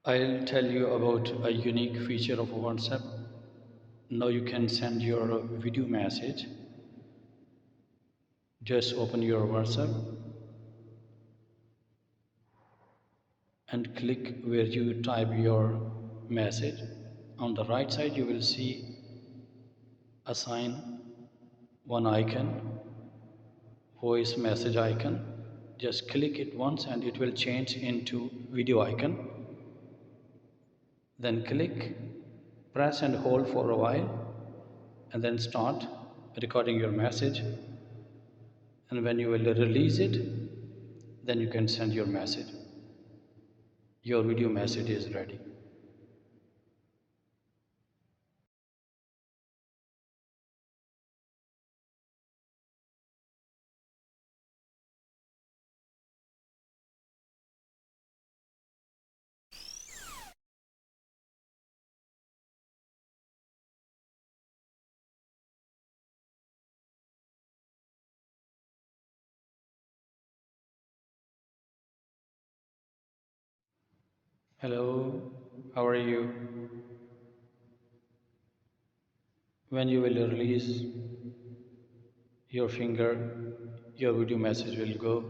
I'll tell you about a unique feature of WhatsApp. Now you can send your video message. Just open your WhatsApp and click where you type your message. On the right side, you will see a sign, one icon, voice message icon. Just click it once and it will change into video icon. Then click, press and hold for a while, and then start recording your message. And when you will release it, then you can send your message. Your video message is ready. Hello, how are you? When you will release your finger, your video message will go.